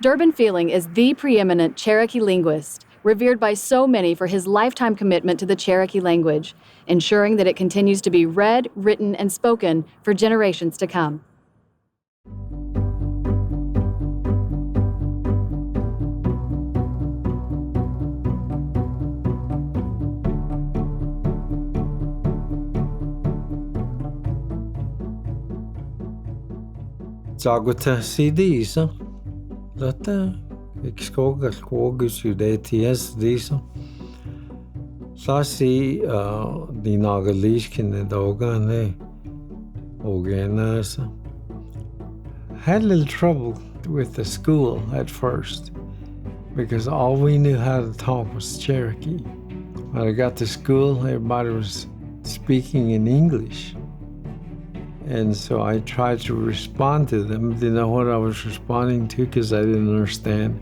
Durbin Feeling is the preeminent Cherokee linguist, revered by so many for his lifetime commitment to the Cherokee language, ensuring that it continues to be read, written, and spoken for generations to come. Zagota CDs, Lata, Excoga, Quogus, UDTS, these. Sasi, the Nagalishkin and Dogane, Oganas. Had a little trouble with the school at first because all we knew how to talk was Cherokee. When I got to school, everybody was speaking in English. And so I tried to respond to them. Didn't know what I was responding to because I didn't understand.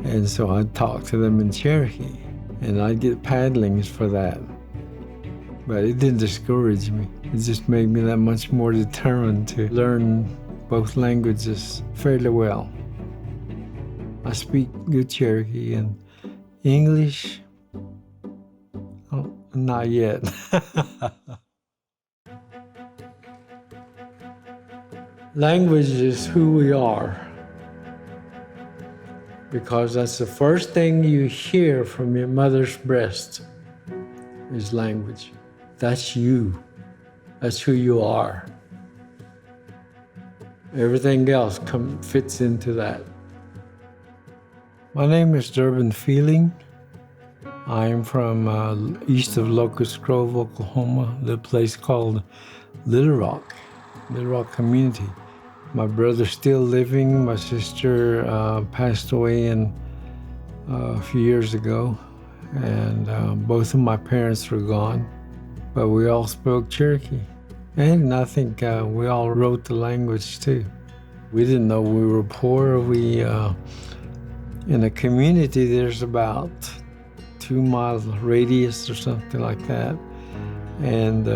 And so I'd talk to them in Cherokee, and I'd get paddlings for that. But it didn't discourage me. It just made me that much more determined to learn both languages fairly well. I speak good Cherokee and English, not yet. Language is who we are, because that's the first thing you hear from your mother's breast is language. That's you. That's who you are. Everything else fits into that. My name is Durbin Feeling. I'm from east of Locust Grove, Oklahoma, the place called Little Rock community. My brother's still living. My sister passed away a few years ago, and both of my parents were gone, but we all spoke Cherokee. And I think we all wrote the language too. We didn't know we were poor. In a community, there's about 2-mile radius or something like that. And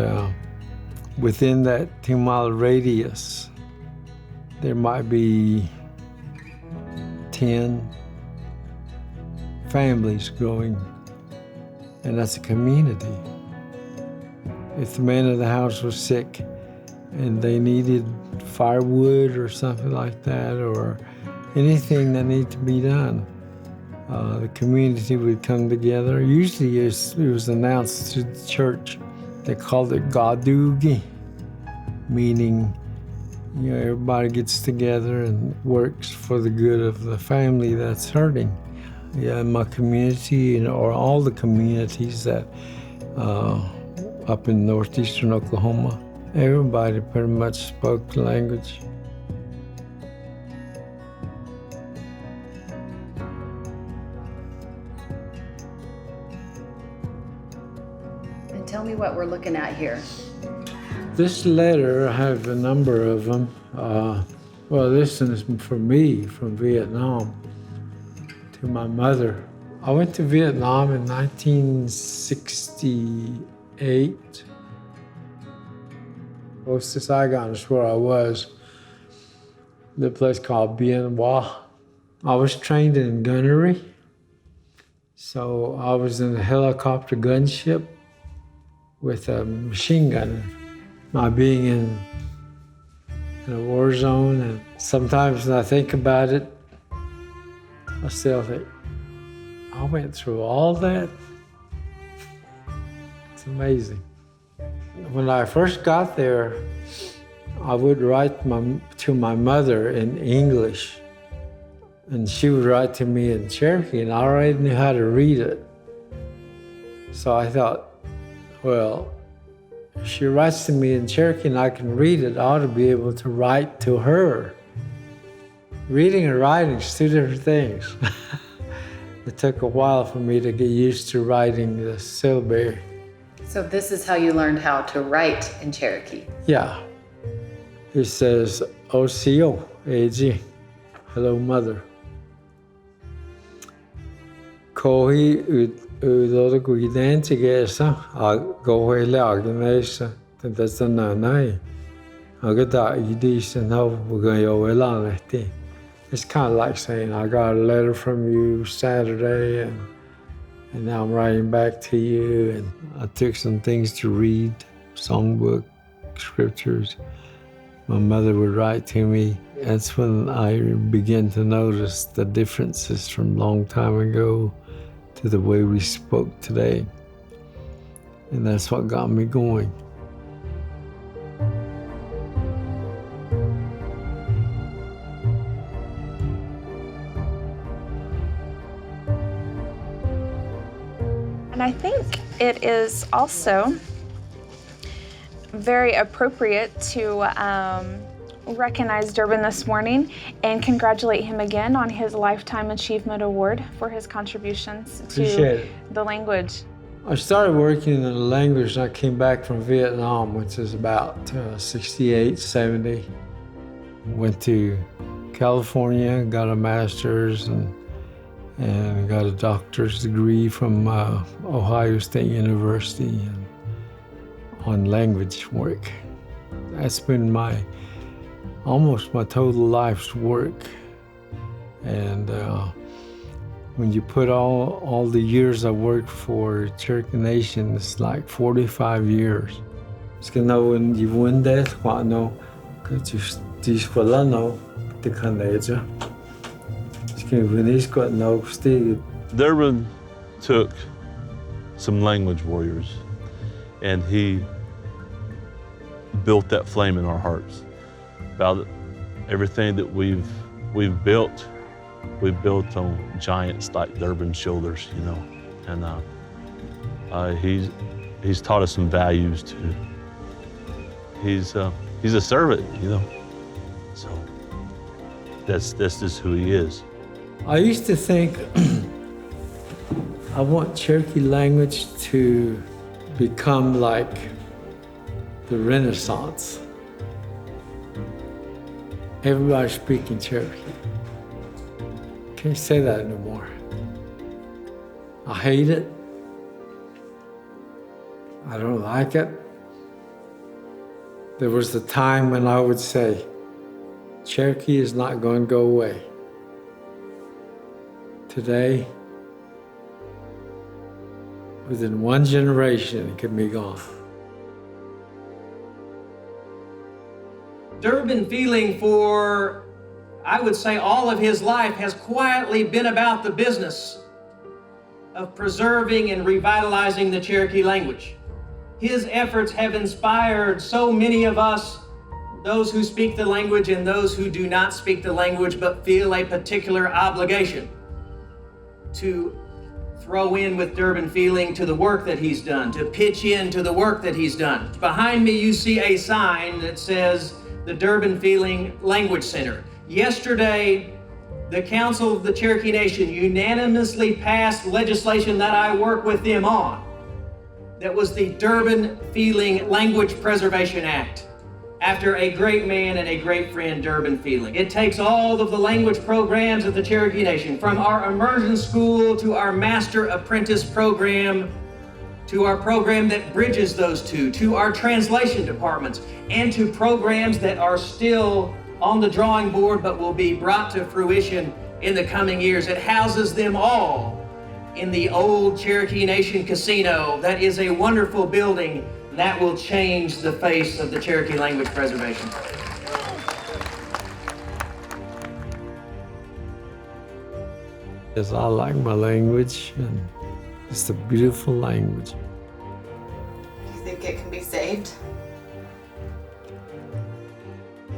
within that 2-mile radius, there might be 10 families growing, and that's a community. If the man of the house was sick and they needed firewood or something like that, or anything that needed to be done, the community would come together. Usually it was announced to the church. They called it Gadugi, meaning everybody gets together and works for the good of the family that's hurting. Yeah, in my community, or all the communities that up in northeastern Oklahoma, everybody pretty much spoke the language. And tell me what we're looking at here. This letter, I have a number of them. Well, this one is for me from Vietnam to my mother. I went to Vietnam in 1968. Close to Saigon is where I was. The place called Bien Hoa. I was trained in gunnery. So I was in a helicopter gunship with a machine gunner. My being in a war zone, and sometimes when I think about it, I still think, I went through all that. It's amazing. When I first got there, I would write to my mother in English, and she would write to me in Cherokee, and I already knew how to read it. So I thought, well, if she writes to me in Cherokee and I can read it, I ought to be able to write to her. Reading and writing is two different things. It took a while for me to get used to writing the syllabary. So this is how you learned how to write in Cherokee? Yeah. It says, Osiyo, AG, hello mother. Kohi udoro kuidente gesa, gohe lagnesa, that's the nanai. Agata idis and how we're going to It's kind of like saying, I got a letter from you Saturday, and now I'm writing back to you. And I took some things to read, songbook, scriptures. My mother would write to me. That's when I began to notice the differences from a long time ago to the way we spoke today. And that's what got me going. And I think it is also very appropriate to recognize Durbin this morning and congratulate him again on his Lifetime Achievement Award for his contributions to the language. I started working in the language when I came back from Vietnam, which is about 68, 70. Went to California, got a master's and got a doctor's degree from Ohio State University on language work. That's been almost my total life's work. And when you put all the years I worked for Cherokee Nation, it's like 45 years. It's gonna know when you win that, what no, because you will know the Canada. Durbin took some language warriors and he built that flame in our hearts. About everything that we've built on giants like Durbin's shoulders, you know. And he's taught us some values too. He's a servant, you know. So that's just who he is. I used to think I want Cherokee language to become like the Renaissance. Everybody speaking Cherokee. Can't say that anymore. I hate it. I don't like it. There was a time when I would say, Cherokee is not going to go away. Today, within one generation, it can be gone. Durbin Feeling for, I would say, all of his life has quietly been about the business of preserving and revitalizing the Cherokee language. His efforts have inspired so many of us, those who speak the language and those who do not speak the language but feel a particular obligation to throw in with Durbin Feeling to the work that he's done, to pitch in to the work that he's done. Behind me, you see a sign that says the Durbin Feeling Language Center. Yesterday, the Council of the Cherokee Nation unanimously passed legislation that I work with them on. That was the Durbin Feeling Language Preservation Act, after a great man and a great friend, Durbin Feeling. It takes all of the language programs of the Cherokee Nation, from our immersion school to our master apprentice program, to our program that bridges those two, to our translation departments, and to programs that are still on the drawing board but will be brought to fruition in the coming years. It houses them all in the old Cherokee Nation Casino. That is a wonderful building that will change the face of the Cherokee language preservation. Yes, I like my language, and it's a beautiful language. Do you think it can be saved?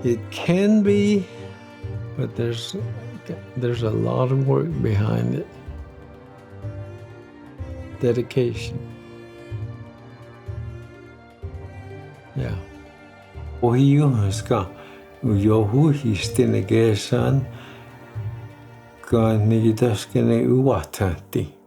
It can be, but there's a lot of work behind it. Dedication. Yeah. Osiyo ska uyohu histine gesan kan nigidaskene uwatanti.